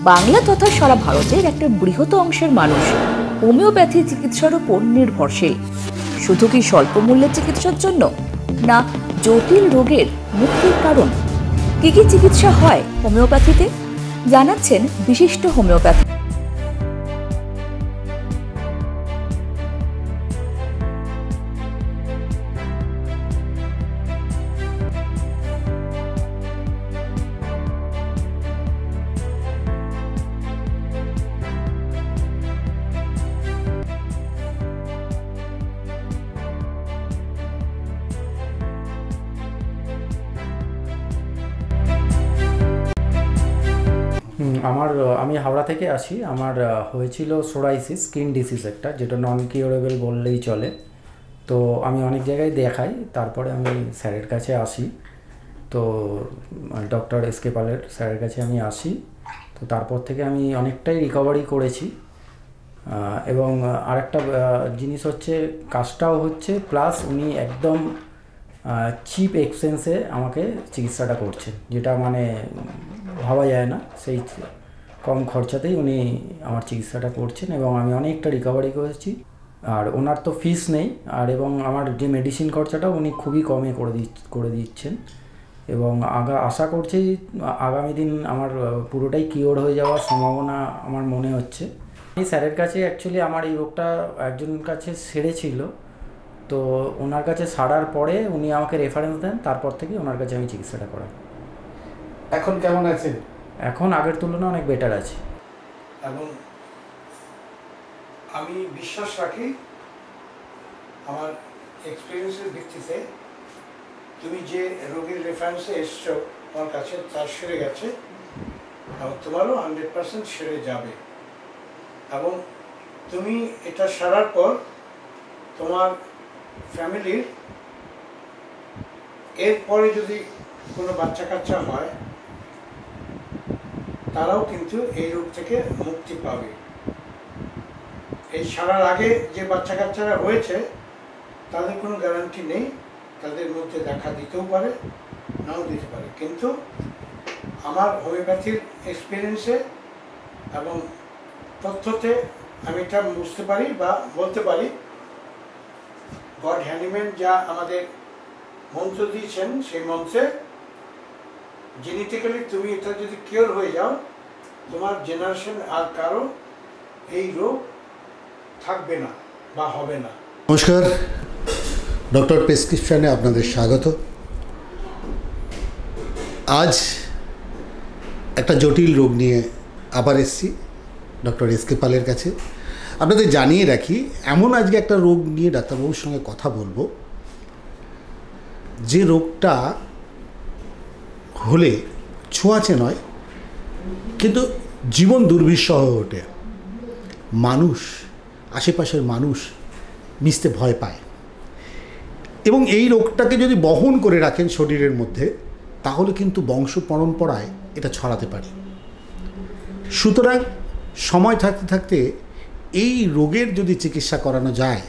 বাংলা তথা সারা ভারতের একটা বৃহৎ অংশের মানুষ হোমিওপ্যাথি চিকিৎসার উপর নির্ভরশীল। শুধু কি স্বল্প মূল্যের চিকিৎসার জন্য, না জটিল রোগের মুক্তির কারণ? কি কি চিকিৎসা হয় হোমিওপ্যাথিতে, জানাচ্ছেন বিশিষ্ট হোমিওপ্যাথি। আমি হাওড়া থেকে আসি। আমার হয়েছিল সোরাইসিস, স্কিন ডিসিজ একটা, যেটা নন কিউরেবল বললেই চলে। তো আমি অনেক জায়গায় দেখাই, তারপরে আমি স্যারের কাছে আসি। তো ডক্টর এসকে পালের স্যারের কাছে আমি আসি। তো তারপর থেকে আমি অনেকটাই রিকভারি করেছি। এবং আরেকটা জিনিস হচ্ছে, কাজটাও হচ্ছে, প্লাস উনি একদম চিপ এক্সপেন্সে আমাকে চিকিৎসাটা করছেন, যেটা মানে ভাবা যায় না। সেই কম খরচাতেই উনি আমার চিকিৎসাটা করছেন এবং আমি অনেকটা রিকভারি করেছি। আর ওনার তো ফিস নেই, আর এবং আমার যে মেডিসিন খরচাটাও উনি খুবই কমে করে দিচ্ছেন। এবং আশা করছি আগামী দিন আমার পুরোটাই কিওর হয়ে যাওয়ার সম্ভাবনা আমার মনে হচ্ছে। এই স্যারের কাছে অ্যাকচুয়ালি আমার এই রোগটা একজনের কাছে সেরেছিল, তো ওনার কাছে সারার পরে উনি আমাকে রেফারেন্স দেন, তারপর থেকে ওনার কাছে আমি চিকিৎসাটা করাই। এখন কেমন আছে? এখন আগের তুলনায় অনেক বেটার আছে। এবং আমি বিশ্বাস রাখি আমার এক্সপিরিয়েন্সের ভিত্তিতে তুমি যে রোগীর রেফারেন্সে এসছো তোমার কাছে, তার সেরে গেছে এবং তোমারও 100% সেরে যাবে। এবং তুমি এটা সারার পর তোমার ফ্যামিলির এরপরে যদি কোনো বাচ্চা কাচ্চা হয়, তারাও কিন্তু এই রোগ থেকে মুক্তি পাবে। এই সারার আগে যে বাচ্চা কাচ্চারা হয়েছে তাদের কোনো গ্যারান্টি নেই, তাদের মধ্যে দেখা দিতেও পারে, নাও দিতে পারে। কিন্তু আমার হোমিওপ্যাথির এক্সপিরিয়েন্সে এবং তথ্যতে আমি এটা বুঝতে পারি বা বলতে পারি, গড হ্যানিম্যান যা আমাদের মন্ত্র দিয়েছেন, সেই মন্ত্রে জেনেটিক্যালি তুমি এটা যদি কিওর হয়ে যাও, তোমার জেনারেশন আর কারো এই রোগ থাকবে না বা হবে না। নমস্কার, ডক্টর প্রেসক্রিপশনে আপনাদের স্বাগত। আজ একটা জটিল রোগ নিয়ে আবার এসেছি ডক্টর এসকে পালের কাছে। আপনাদের জানিয়ে রাখি, এমন আজকে একটা রোগ নিয়ে ডাক্তারবাবুর সঙ্গে কথা বলবো, যে রোগটা হলে ছোঁয়াচে নয়, কিন্তু জীবন দুর্বিষহ হয়ে ওঠে। মানুষ, আশেপাশের মানুষ মিশতে ভয় পায়, এবং এই রোগটাকে যদি বহন করে রাখেন শরীরের মধ্যে, তাহলে কিন্তু বংশ পরম্পরায় এটা ছড়াতে পারে। সুতরাং সময় থাকতে থাকতে এই রোগের যদি চিকিৎসা করানো যায়,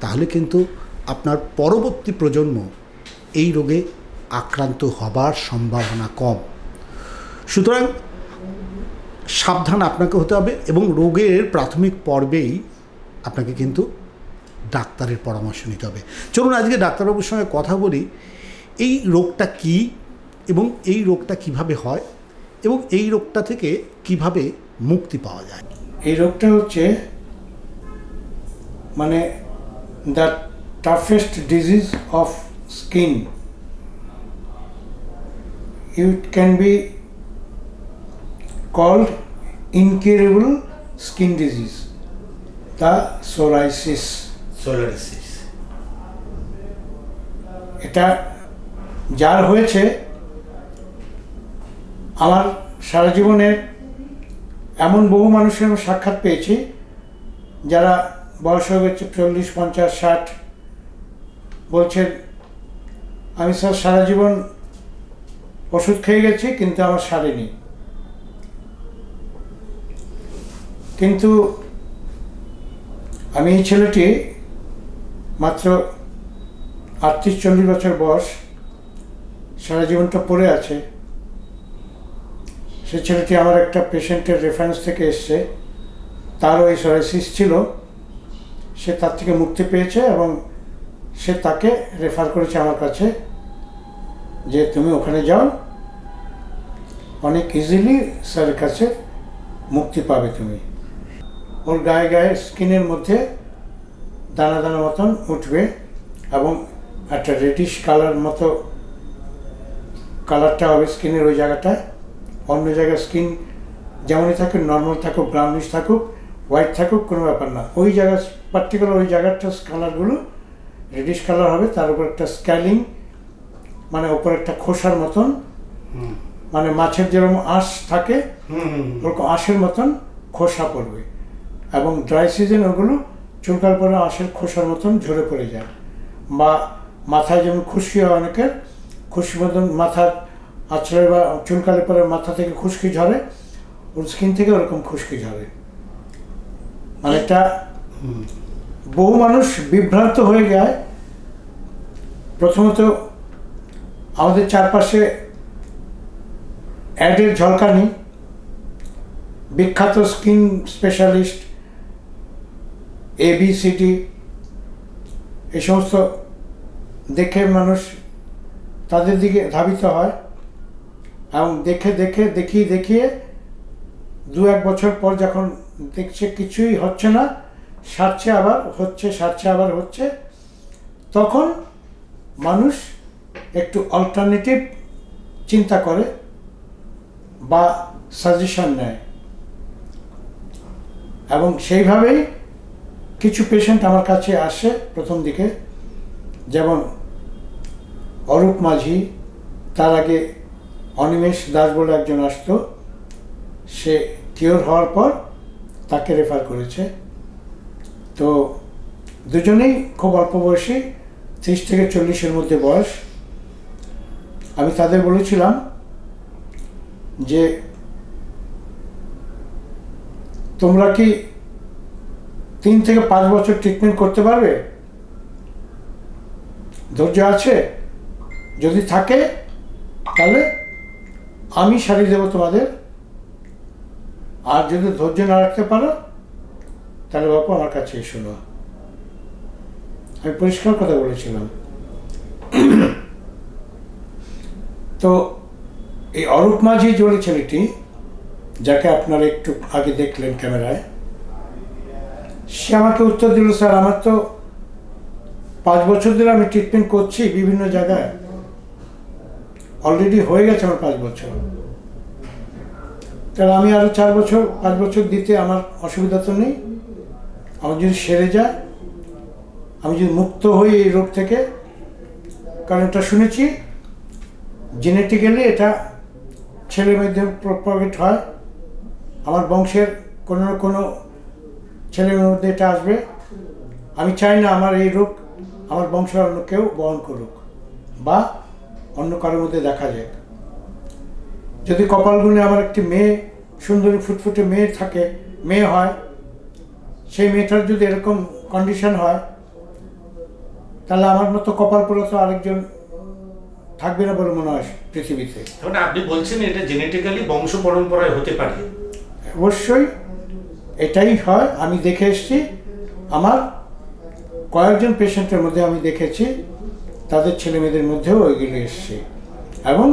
তাহলে কিন্তু আপনার পরবর্তী প্রজন্ম এই রোগে আক্রান্ত হবার সম্ভাবনা কম। সুতরাং সাবধান আপনাকে হতে হবে, এবং রোগের প্রাথমিক পর্বেই আপনাকে কিন্তু ডাক্তারের পরামর্শ নিতে হবে। চলুন আজকে ডাক্তারবাবুর সঙ্গে কথা বলি, এই রোগটা কি এবং এই রোগটা কিভাবে হয় এবং এই রোগটা থেকে কিভাবে মুক্তি পাওয়া যায়। এই রোগটা হচ্ছে মানে the toughest disease of skin. It can be called incurable skin disease, the psoriasis. এটা যার হয়েছে, আমার সারা জীবনের এমন বহু মানুষের আমি সাক্ষাৎ পেয়েছি যারা বয়স হয়ে গেছে 40, 50, 60, বলছেন আমি স্যার সারা জীবন ওষুধ খেয়ে গেছি কিন্তু আমার সারেনি। কিন্তু আমি এই ছেলেটি মাত্র 38-40 বছর বয়স, সারা জীবনটা পড়ে আছে, সে ছেলেটি আমার একটা পেশেন্টের রেফারেন্স থেকে এসছে, তারও এই সোরাইসিস ছিল, সে তার থেকে মুক্তি পেয়েছে এবং সে তাকে রেফার করেছে আমার কাছে যে তুমি ওখানে যাও, অনেক ইজিলি স্যারের কাছে মুক্তি পাবে তুমি। ওর গায়ে গায়ে স্কিনের মধ্যে দানা দানা মতন উঠবে এবং একটা রেডিশ কালার মতো কালারটা হবে স্কিনের ওই জায়গাটায়। অন্য জায়গায় স্কিন যেমনই থাকুক, নর্মাল থাকুক, ব্রাউনিশ থাকুক, হোয়াইট থাকুক, কোনো ব্যাপার না, ওই জায়গা পার্টিকুলার ওই জায়গাটা কালারগুলো রেডিশ কালার হবে। তার উপর একটা স্ক্যালিং, মানে ওপর একটা খোসার মতন, মানে মাছের যেরকম আঁশ থাকে ওরকম আঁশের মতন খোসা পড়বে এবং ড্রাই সিজন ওগুলো চুলকার পরে আঁশের খোসার মতন ঝরে পড়ে যায়। বা মাথায় যেমন খুশকি হয় অনেকের, খুশকি মতন মাথার আছড়ে বা চুলকালে পরে মাথা থেকে খুশকি ঝরে, ওর স্কিন থেকে ওরকম খুশকি ঝরে। মানে একটা বহু মানুষ বিভ্রান্ত হয়ে যায়। প্রথমত আমাদের চারপাশে অ্যাডের ঝলকানি, বিখ্যাত স্কিন স্পেশালিস্ট ABCD, এই সমস্ত দেখে মানুষ তাদের দিকে ধাবিত হয় এবং দেখিয়ে 2-1 বছর পর যখন দেখছে কিছুই হচ্ছে না, সারছে আবার হচ্ছে, তখন মানুষ একটু অল্টারনেটিভ চিন্তা করে বা সাজেশন নেয় এবং সেইভাবেই কিছু পেশেন্ট আমার কাছে আসে প্রথম দিকে। যেমন অরূপ মাঝি, তার আগে অনিমেষ দাস বলে একজন আসতো, সে কিওর হওয়ার পর তাকে রেফার করেছে। তো দুজনেই খুব অল্প বয়সী, 30 থেকে 40-এর মধ্যে বয়স। আমি তাদের বলেছিলাম যে তোমরা কি 3 থেকে 5 বছর ট্রিটমেন্ট করতে পারবে? ধৈর্য আছে? যদি থাকে তাহলে আমি সারিয়ে দেবো তোমাদের, আর যদি ধৈর্য না রাখতে পারো তাহলে বাপু আমার কাছে এসো না। আমি পরিষ্কার কথা বলেছিলাম। তো এই অরূপ মাঝি যে ছেলেটি, যাকে আপনারা একটু আগে দেখলেন ক্যামেরায়, সে আমাকে উত্তর দিল, স্যার আমার তো 5 বছর ধরে আমি ট্রিটমেন্ট করছি বিভিন্ন জায়গায়, অলরেডি হয়ে গেছে আমার 5 বছর, তাহলে আমি আরও 5 বছর দিতে আমার অসুবিধা তো নেই। আমার যদি সেরে যায়, আমি যদি মুক্ত হই এই রোগ থেকে, কারণ এটা শুনেছি জেনেটিক্যালি এটা ছেলে মেয়েদের প্রপাগেট হয়, আমার বংশের কোনো না কোনো ছেলের মধ্যে এটা আসবে। আমি চাই না আমার এই রোগ আমার বংশের অন্য কেউ বহন করুক বা অন্য কারোর মধ্যে দেখা যায়। যদি কপাল গুণে আমার একটি মেয়ে, সুন্দরী ফুটফুটে মেয়ে হয়, সেই মেয়েটার যদি এরকম কন্ডিশন হয়, তাহলে আমার মতো কপাল পোড়া তো আরেকজন থাকবে না বলে মনে হয় পৃথিবীতে। তাহলে আপনি বলছেন এটা জেনেটিক্যালি বংশ পরম্পরায় হতে পারে? অবশ্যই এটাই হয়। আমি দেখে এসেছি, আমার কয়েকজন পেশেন্টের মধ্যে আমি দেখেছি তাদের ছেলে মেয়েদের মধ্যেও ওইগুলো এসছে এবং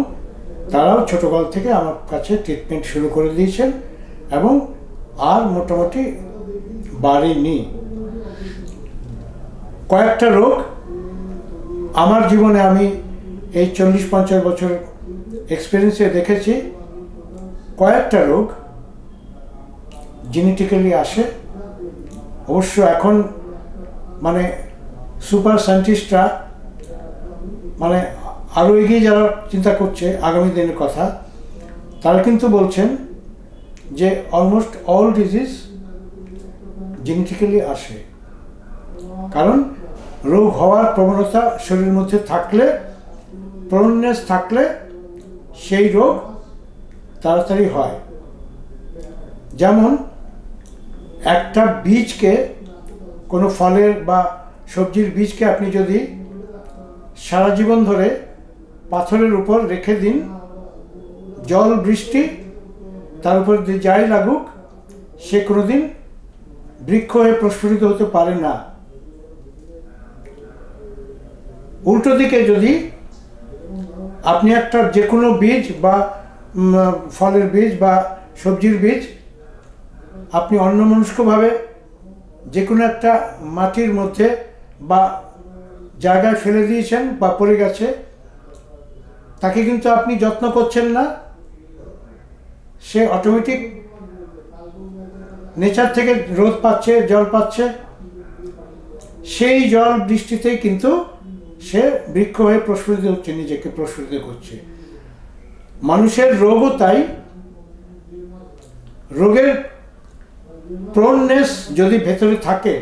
তারাও ছোটোকাল থেকে আমার কাছে ট্রিটমেন্ট শুরু করে দিয়েছেন এবং আর মোটামুটি বাড়েনি। কয়েকটা রোগ আমার জীবনে আমি এই 40-50 বছর এক্সপিরিয়েন্সে দেখেছি, কয়েকটা রোগ জেনেটিক্যালি আসে। অবশ্য এখন মানে সুপার সায়েন্টিস্টরা মানে আরও এগিয়ে যারা চিন্তা করছে আগামী দিনের কথা, তারা কিন্তু বলছেন যে অলমোস্ট অল ডিজিজ জেনেটিক্যালি আসে। কারণ রোগ হওয়ার প্রবণতা শরীরের মধ্যে থাকলে, প্রোননেস থাকলে সেই রোগ তাড়াতাড়ি হয়। যেমন একটা বীজকে, কোনো ফলের বা সবজির বীজকে আপনি যদি সারা জীবন ধরে পাথরের উপর রেখে দিন, জল বৃষ্টি তার উপর যাই লাগুক সে কোনোদিন বৃক্ষ হয়ে প্রস্ফুটিত হতে পারে না। উল্টো দিকে যদি আপনি একটা যে কোনো বীজ বা ফলের বীজ বা সবজির বীজ আপনি অন্যমনস্কভাবে যে কোনো একটা মাটির মধ্যে বা জায়গায় ফেলে দিয়েছেন বা পড়ে গেছে, তাকে কিন্তু আপনি যত্ন করছেন না, সে অটোমেটিক নেচার থেকে রোদ পাচ্ছে, জল পাচ্ছে, সেই জল বৃষ্টিতেই কিন্তু সে বৃক্ষ হয়ে প্রস্ফুটিত হচ্ছে, নিজেকে প্রস্ফুটিত করছে। মানুষের রোগও তাই। রোগের প্রোননেস যদি ভেতরে থাকে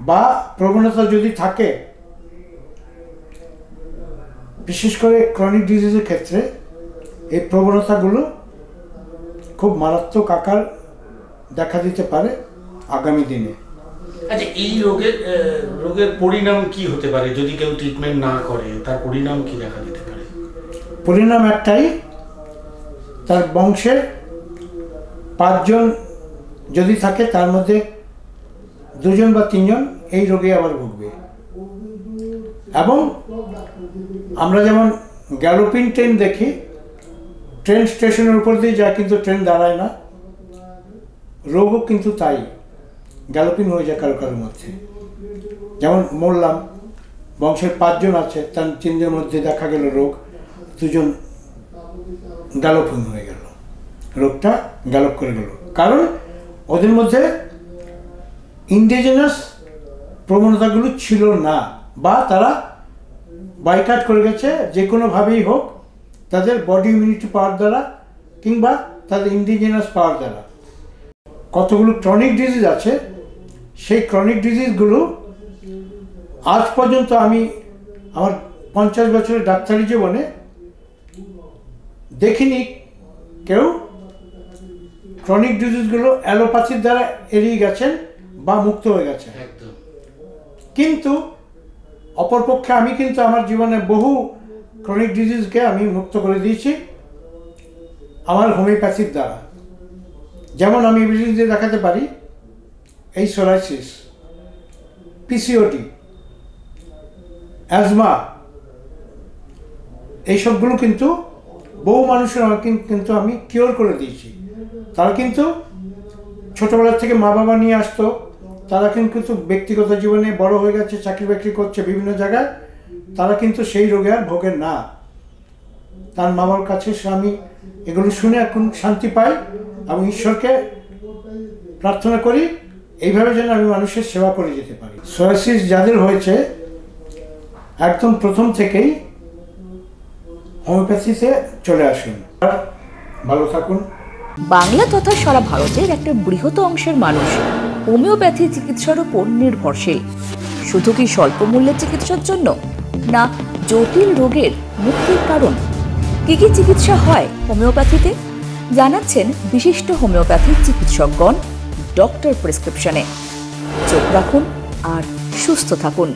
বা প্রবণতা যদি থাকে, বিশেষ করে ক্রনিক ডিজিজের ক্ষেত্রে এই প্রবণতাগুলো খুব মারাত্মক আকার দেখা দিতে পারে আগামী দিনে। আচ্ছা, এই রোগের পরিণাম কি হতে পারে যদি কেউ ট্রিটমেন্ট না করে? তার পরিণাম কি দেখা দিতে পারে? পরিণাম একটাই, তার বংশের 5 জন যদি থাকে তার মধ্যে 2 জন বা 3 জন এই রোগে আবার ভুগবে। এবং আমরা যেমন গ্যালোপিং ট্রেন দেখি, ট্রেন স্টেশনের উপর দিয়ে যায় কিন্তু ট্রেন দাঁড়ায় না, রোগও কিন্তু তাই গ্যালোপিং হয়ে যায় কারো কারোর মধ্যে। যেমন বললাম, বংশের 5 জন আছে, তার 3 জনের মধ্যে দেখা গেল রোগ, 2 জন গ্যালোপিং হয়ে গেল, রোগটা গ্যালোপ করে গেল। কারণ ওদের মধ্যে ইন্ডিজিনাস প্রবণতাগুলো ছিল না, বা তারা বাইকাট করে গেছে যে কোনোভাবেই হোক, তাদের বডি ইমিউনিটি পাওয়ার দ্বারা কিংবা তাদের ইন্ডিজিনাস পাওয়ার দ্বারা। কতগুলো ক্রনিক ডিজিজ আছে, সেই ক্রনিক ডিজিজগুলো আজ পর্যন্ত আমি আমার 50 বছরের ডাক্তারি জীবনে দেখিনি কেউ ক্রনিক ডিজিজগুলো অ্যালোপ্যাথির দ্বারা এড়িয়ে গেছেন বা মুক্ত হয়ে গেছেন। কিন্তু অপরপক্ষে আমি কিন্তু আমার জীবনে বহু ক্রনিক ডিজিজকে আমি মুক্ত করে দিয়েছি আমার হোমিওপ্যাথির দ্বারা। যেমন আমি এভিডেন্স দিয়ে দেখাতে পারি, এই সোরাইসিস, পিসিওডি, অ্যাজমা, এইসবগুলো কিন্তু বহু মানুষের কিন্তু আমি কিওর করে দিয়েছি। তারা কিন্তু ছোটোবেলার থেকে মা বাবা নিয়ে আসতো, তারা কিন্তু ব্যক্তিগত জীবনে বড় হয়ে গেছে, চাকরি বাকরি করছে বিভিন্ন জায়গায়, তারা কিন্তু সেই রোগে আর ভোগেন না। তার মা বাবার কাছে আমি এগুলো শুনে এখন শান্তি পাই এবং ঈশ্বরকে প্রার্থনা করি এইভাবে যেন আমি মানুষের সেবা করে যেতে পারি। সোরাইসিস যাদের হয়েছে একদম প্রথম থেকেই হোমিওপ্যাথিতে চলে আসুন। ভালো থাকুন। বাংলা তথা সারা ভারতের একটা বৃহৎ অংশের মানুষ হোমিওপ্যাথি চিকিৎসার উপর নির্ভরশীল। শুধু কি স্বল্প মূল্যের চিকিৎসার জন্য, না জটিল রোগের মুক্তির কারণ? কি কি চিকিৎসা হয় হোমিওপ্যাথিতে জানাচ্ছেন বিশিষ্ট হোমিওপ্যাথি চিকিৎসকগণ ডক্টর প্রেসক্রিপশনে। চোখ রাখুন আর সুস্থ থাকুন।